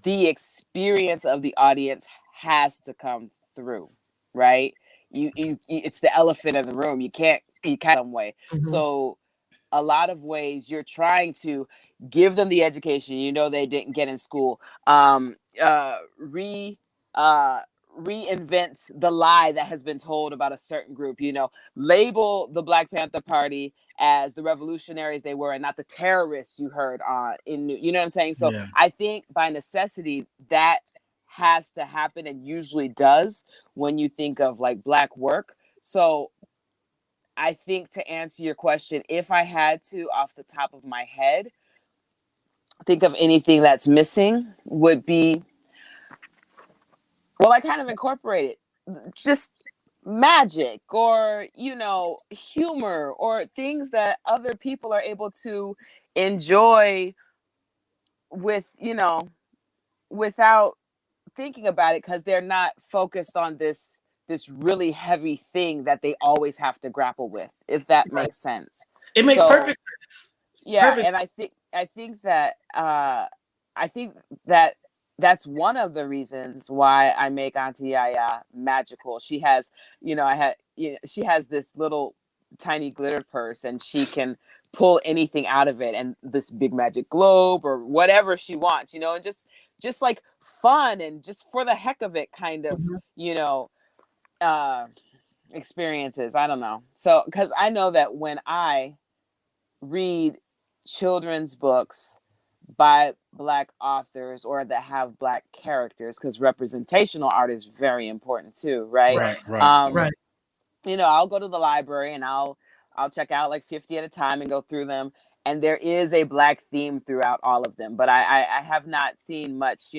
the experience of the audience has to come through, right? You it's the elephant in the room. You can't some way. Mm-hmm. So a lot of ways you're trying to give them the education they didn't get in school. Reinvent the lie that has been told about a certain group, label the Black Panther Party as the revolutionaries they were and not the terrorists you heard in what I'm saying? So yeah. I think by necessity that has to happen and usually does when you think of like Black work. So I think to answer your question, if I had to off the top of my head, think of anything that's missing would be, well, I kind of incorporated just magic or, humor or things that other people are able to enjoy with, without thinking about it, because they're not focused on this really heavy thing that they always have to grapple with, if that Right. makes sense. It makes So perfect sense. yeah, Perfect. and I think that that's one of the reasons why I make Auntie Yaya magical. She has, she has this little tiny glitter purse, and she can pull anything out of it, and this big magic globe or whatever she wants, and just like fun and just for the heck of it kind of, Mhm. uh experiences. I don't know. So, because I know that when I read children's books by Black authors or that have Black characters, because representational art is very important too, right? Right. Right. I'll go to the library and I'll check out like 50 at a time and go through them, and there is a Black theme throughout all of them, but I have not seen much,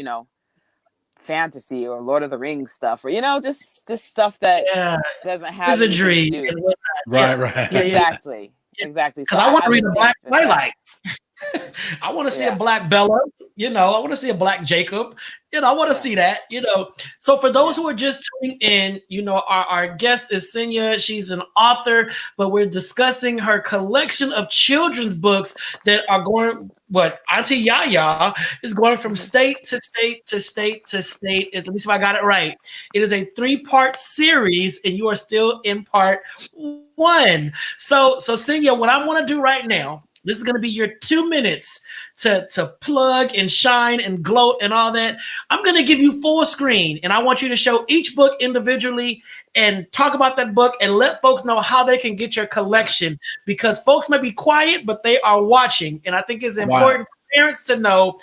fantasy or Lord of the Rings stuff, or just stuff that Yeah. doesn't have anything to Wizardry do. and whatnot. Right. Yeah. Exactly. Yeah. Exactly. So Because I want I to read would a think Black that Twilight. I want to see a yeah. Black Bella. I want to see a Black Jacob. I want to Yeah. see that. So for those Yeah. who are just tuning in, our guest is Senyah. She's an author, but we're discussing her collection of children's books that are going. What Auntie Yaya is going from state to state to state to state. Let me see if I got it right. It is a 3-part series, and you are still in part 1. So Senyah, what I want to do right now, this is going to be your 2 minutes to plug and shine and gloat and all that. I'm going to give you full screen, and I want you to show each book individually and talk about that book and let folks know how they can get your collection, because folks might be quiet, but they are watching. And I think it's important for parents to know,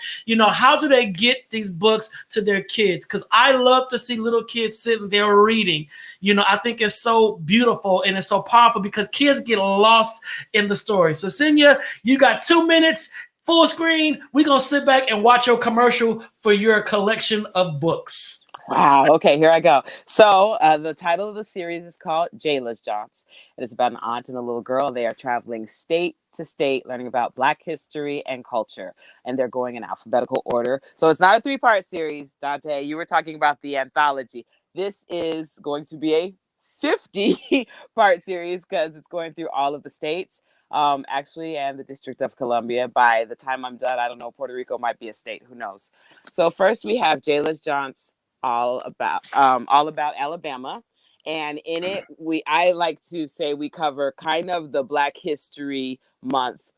how do they get these books to their kids? Because I love to see little kids sitting there reading. I think it's so beautiful and it's so powerful because kids get lost in the story. So Senyah, you got 2 minutes, full screen. We're going to sit back and watch your commercial for your collection of books. Wow. Okay, here I go. So the title of the series is called Jayla's Jaunts. It is about an aunt and a little girl. They are traveling state to state, learning about Black history and culture, and they're going in alphabetical order. So it's not a 3-part series, Dante. You were talking about the anthology. This is going to be a 50-part series because it's going through all of the states. Actually, and the District of Columbia. By the time I'm done, I don't know, Puerto Rico might be a state. Who knows? So first we have Jayla's Jaunts, all about Alabama, and in it I like to say we cover kind of the Black History Month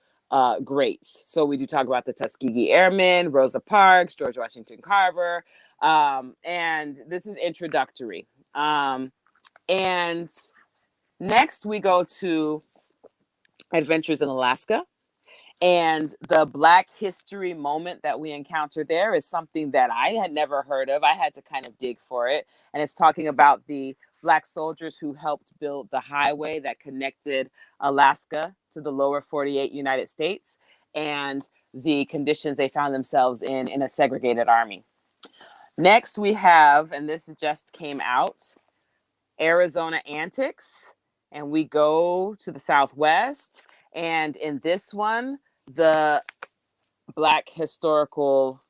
greats. So we do talk about the Tuskegee Airmen, Rosa Parks, George Washington Carver, and this is introductory. And next we go to Adventures in Alaska. And the Black history moment that we encounter there is something that I had never heard of. I had to kind of dig for it. And it's talking about the Black soldiers who helped build the highway that connected Alaska to the lower 48 United States, and the conditions they found themselves in a segregated army. Next, we have, and this just came out, Arizona Antics. And we go to the Southwest. And in this one, the Black historical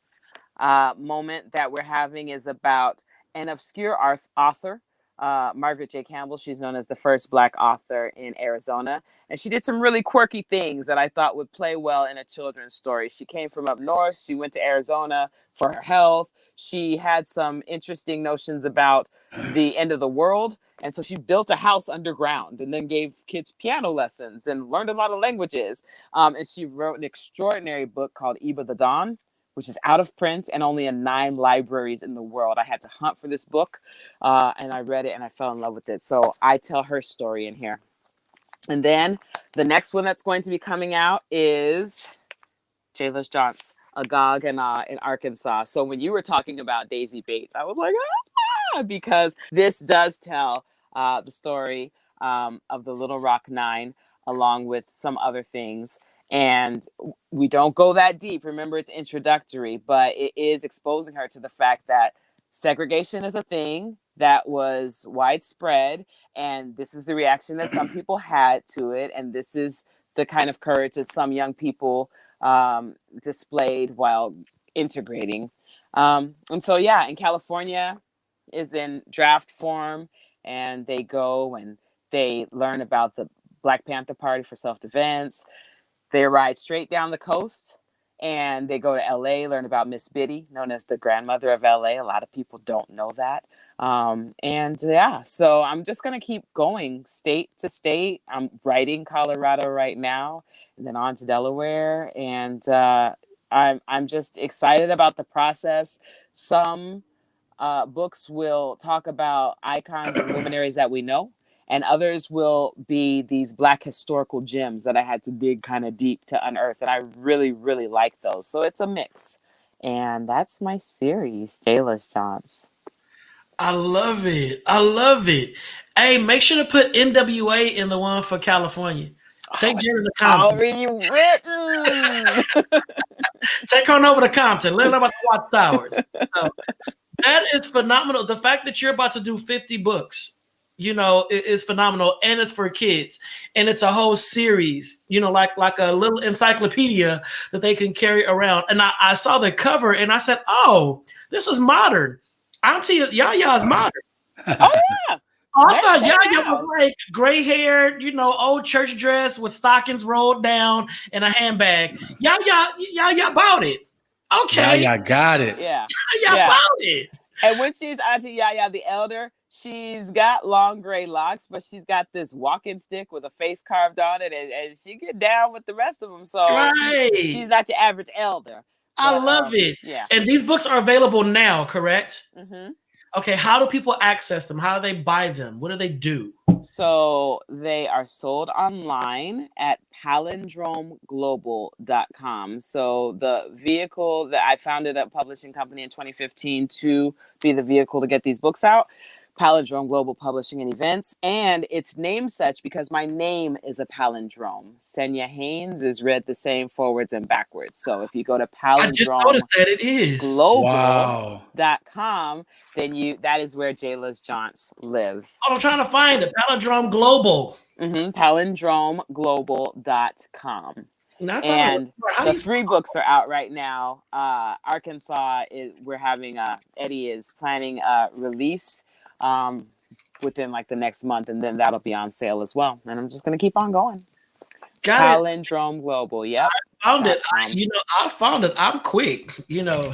moment that we're having is about an obscure author, Margaret J. Campbell. She's known as the first Black author in Arizona. And she did some really quirky things that I thought would play well in a children's story. She came from up north. She went to Arizona for her health. She had some interesting notions about the end of the world. And so she built a house underground and then gave kids piano lessons and learned a lot of languages. And she wrote an extraordinary book called Eva the Dawn, which is out of print and only in 9 libraries in the world. I had to hunt for this book, and I read it and I fell in love with it. So I tell her story in here. And then the next one that's going to be coming out is Jayla's Jaunts, Agog and in Arkansas. So when you were talking about Daisy Bates, I was like, because this does tell the story of the Little Rock Nine, along with some other things. And we don't go that deep. Remember, it's introductory, but it is exposing her to the fact that segregation is a thing that was widespread, and this is the reaction that some people had to it, and this is the kind of courage that some young people displayed while integrating. And so, yeah, in California is in draft form, and they go and they learn about the Black Panther Party for self-defense. They ride straight down the coast and they go to LA, learn about Miss Biddy, known as the grandmother of LA. A lot of people don't know that. And yeah, so I'm just going to keep going state to state. I'm writing Colorado right now and then on to Delaware. And I'm just excited about the process. Some books will talk about icons and luminaries that we know, and others will be these Black historical gems that I had to dig kind of deep to unearth. And I really, really like those. So it's a mix. And that's my series, Jayla's Johns. I love it. I love it. Hey, make sure to put NWA in the one for California. Take Jerry to Compton. Already written. Take her on over to Compton. Let her know about the Watchtowers. That is phenomenal. The fact that you're about to do 50 books, you know, is phenomenal, and it's for kids, and it's a whole series, you know, like a little encyclopedia that they can carry around. And I saw the cover and I said, oh, this is modern. Auntie Yaya's modern. Oh yeah. Oh, I thought Yaya was like gray haired, you know, old church dress with stockings rolled down and a handbag. Yaya bought it. Okay. Yaya got it. Yeah. Yaya bought it. And when she's Auntie Yaya the elder, she's got long gray locks, but she's got this walking stick with a face carved on it, and she get down with the rest of them. So she's not your average elder. I love it. Yeah. And these books are available now, correct? Mm-hmm. Okay. How do people access them? How do they buy them? What do they do? So they are sold online at palindromeglobal.com. So the vehicle that I founded a publishing company in 2015 to be the vehicle to get these books out. Palindrome Global Publishing and Events, and it's named such because my name is a palindrome. Senyah Haynes is read the same forwards and backwards. So if you go to palindromeglobal.com, then that is where Jayla's Johns lives. Oh, I'm trying to find it. Palindrome Global. Mm-hmm. Palindromeglobal.com. And the 3 books are out right now. Arkansas we're having Eddie is planning a release within like the next month, and then that'll be on sale as well. And I'm just gonna keep on going. Palindrome Global. Yep. I found it. I found it. I'm quick. You know.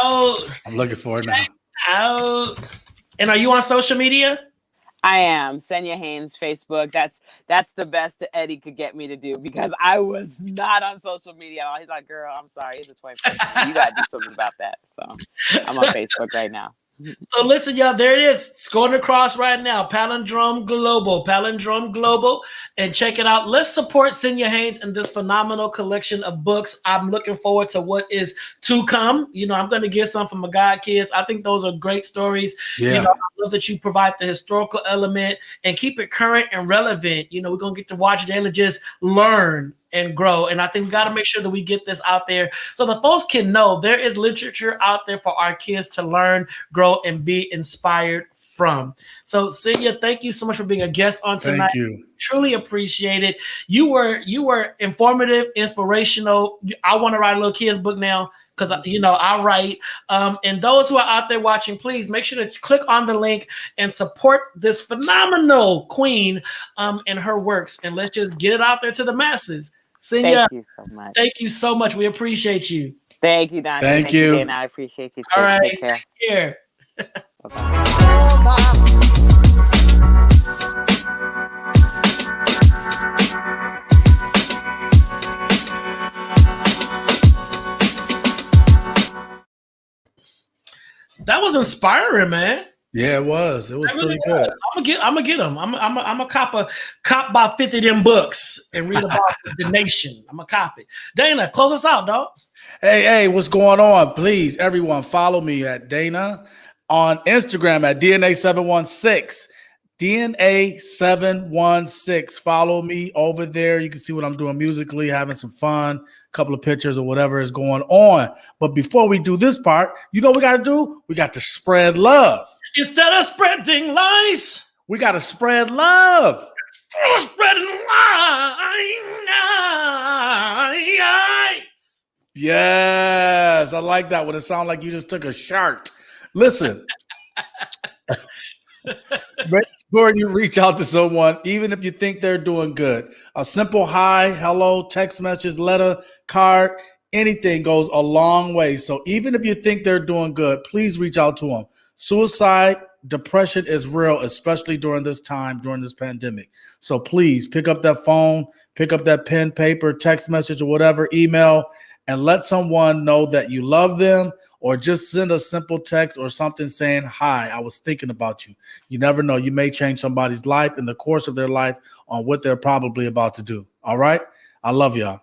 I'm looking for it now. And are you on social media? I am. Senyah Haynes Facebook. That's the best that Eddie could get me to do, because I was not on social media at all. He's like, girl, I'm sorry. It's a 21st. You got to do something about that. So I'm on Facebook right now. So listen, y'all, there it is. It's going across right now. Palindrome Global, and check it out. Let's support Senyah Haynes and this phenomenal collection of books. I'm looking forward to what is to come. You know, I'm going to get some from my God kids. I think those are great stories. Yeah. You know, I love that you provide the historical element and keep it current and relevant. You know, we're going to get to watch Jayla just learn and grow. And I think we got to make sure that we get this out there so the folks can know there is literature out there for our kids to learn, grow, and be inspired from. So Senyah, thank you so much for being a guest on tonight. Thank you. Truly appreciate it. You were informative, inspirational. I want to write a little kids book now, because, you know, I write. And those who are out there watching, please make sure to click on the link and support this phenomenal queen and her works. And let's just get it out there to the masses. Senyah, thank you so much. Thank you so much. We appreciate you. Thank you, Donta. Thank you. And I appreciate you too. All right. Take care. Take care. That was inspiring, man. Yeah, it was. It was pretty good. I'm gonna get them. I'm a cop about 50 of them books and read about the nation. I'm a copy. Dana, close us out, dog. Hey, what's going on? Please, everyone, follow me at Dana on Instagram at DNA716. DNA716. Follow me over there. You can see what I'm doing musically, having some fun, a couple of pictures or whatever is going on. But before we do this part, you know what we got to do? We got to spread love. Instead of spreading lies, we got to spread love. Instead of spreading lies. Yes, I like that one. It sounds like you just took a shart. Listen. Make sure you reach out to someone, even if you think they're doing good. A simple hi, hello, text message, letter, card, anything goes a long way. So even if you think they're doing good, please reach out to them. Suicide, depression is real, especially during this time, during this pandemic. So please pick up that phone, pick up that pen, paper, text message, or whatever, email, and let someone know that you love them, or just send a simple text or something saying, hi, I was thinking about you. You never know. You may change somebody's life in the course of their life on what they're probably about to do. All right? I love y'all.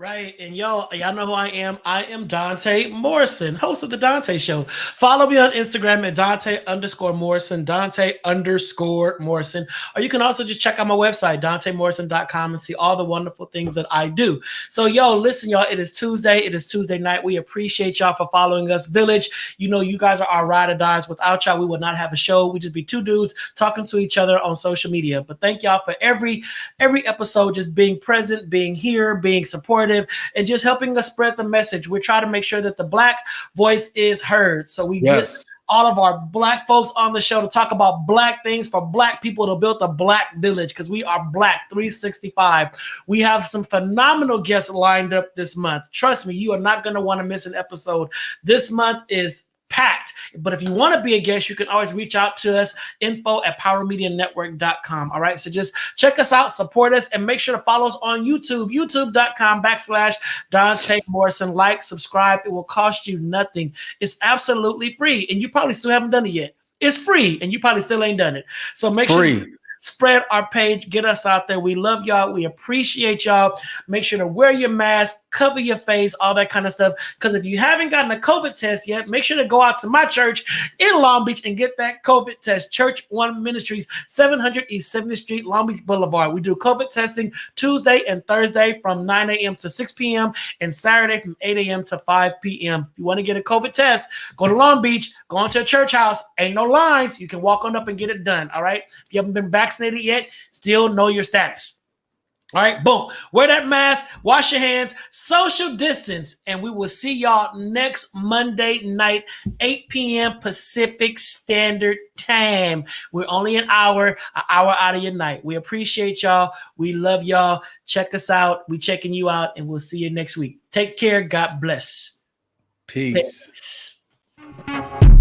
Right. And y'all know who I am. I am Donta Morrison, host of the Donta Show. Follow me on Instagram at Donta_Morrison, Donta_Morrison. Or you can also just check out my website, DontaMorrison.com, and see all the wonderful things that I do. So, listen, y'all, it is Tuesday. It is Tuesday night. We appreciate y'all for following us. Village, you guys are our ride or dies. Without y'all, we would not have a show. We just be two dudes talking to each other on social media. But thank y'all for every episode, just being present, being here, being supportive, and just helping us spread the message. We're trying to make sure that the Black voice is heard. So we get all of our Black folks on the show to talk about Black things for Black people to build a Black village, because we are Black 365. We have some phenomenal guests lined up this month. Trust me, you are not going to want to miss an episode. This month is packed. But if you want to be a guest, you can always reach out to us, info@powermedianetwork.com. All right. So just check us out, support us, and make sure to follow us on YouTube, youtube.com/Donta Morrison. Like, subscribe. It will cost you nothing. It's absolutely free. And you probably still haven't done it yet. It's free, and you probably still ain't done it. So make sure you spread our page, get us out there. We love y'all. We appreciate y'all. Make sure to wear your mask, cover your face, all that kind of stuff. Because if you haven't gotten a COVID test yet, make sure to go out to my church in Long Beach and get that COVID test. Church One Ministries, 700 East 7th Street, Long Beach Boulevard. We do COVID testing Tuesday and Thursday from 9 a.m. to 6 p.m. and Saturday from 8 a.m. to 5 p.m. If you want to get a COVID test, go to Long Beach, go into a church house. Ain't no lines. You can walk on up and get it done. All right. If you haven't been vaccinated yet, still know your status. All right, boom. Wear that mask, wash your hands, social distance, and we will see y'all next Monday night, 8 p.m. Pacific Standard Time. We're only an hour out of your night. We appreciate y'all. We love y'all. Check us out. We checking you out, and we'll see you next week. Take care. God bless. Peace. Peace.